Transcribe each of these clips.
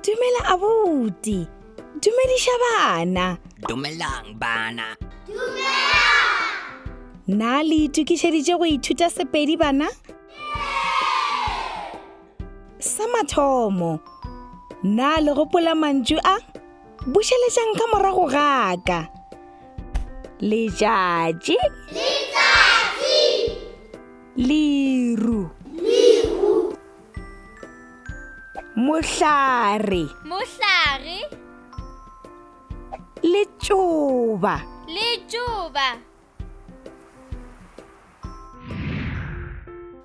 Dumela abuti. Dumedisha bana. Dumelang bana. Na le itukišeditše go ithuta Sepedi bana? Sa mathomo, na le gopola mantšu a bušeletšang ka morago ga ka? Letšatši, leru, mohlare, letšoba.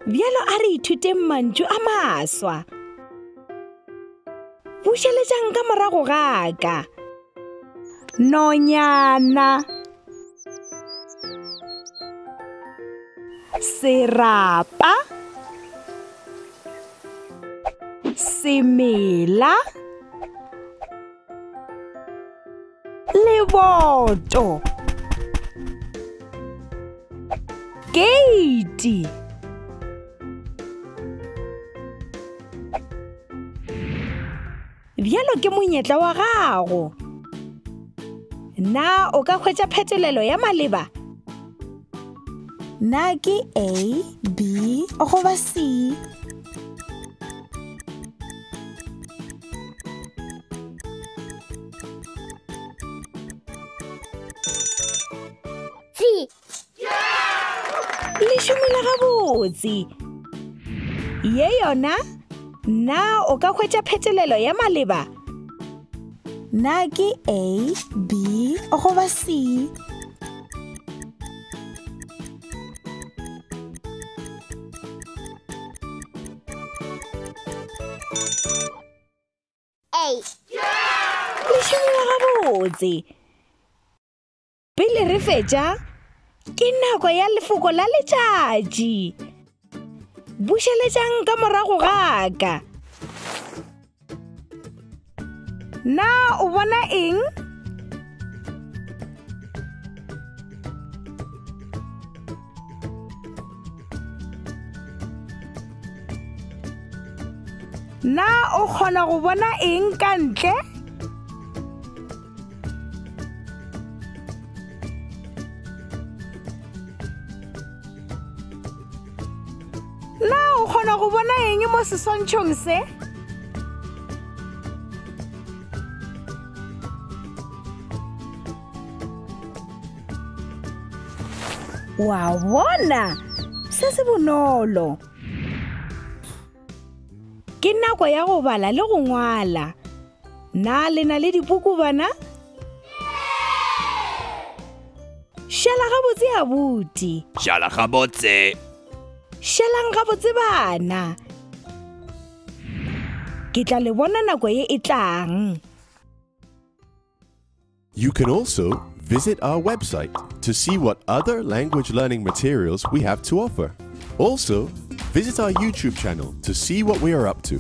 Bjalo a re ithuteng mantšu a maswa. Bušeletšang ka morago ga ka. Nonyana, serapa, semela, leboto, keiti. Bjalo ke monyetla wa gago. Na o ka hwetša phetolelo ya maleba? Na ke A, B goba C? Le šomile gabotse. Ye yona, na o ka hwetša phetolelo ya maleba? Na ke A, B goba C? Le šomile gabotse. Pele re fetša, ke nako ya lefoko la letšatši. Bušeletšang ka morago ga ka. Na o bona eng? Na o kgona go bona eng ka ntle? Na o kgona go bona eng mo seswantšhong se? Wa bona, se se bonolo. Ke nako ya go bala le go ngwala. Na le na le dibuku bana? Šala gabotse abuti. Šala gabotse. Šalang gabotse bana. Ke tla le bona nako ye e tlang. You can also visit our website to see what other language learning materials we have to offer. Also, visit our YouTube channel to see what we are up to.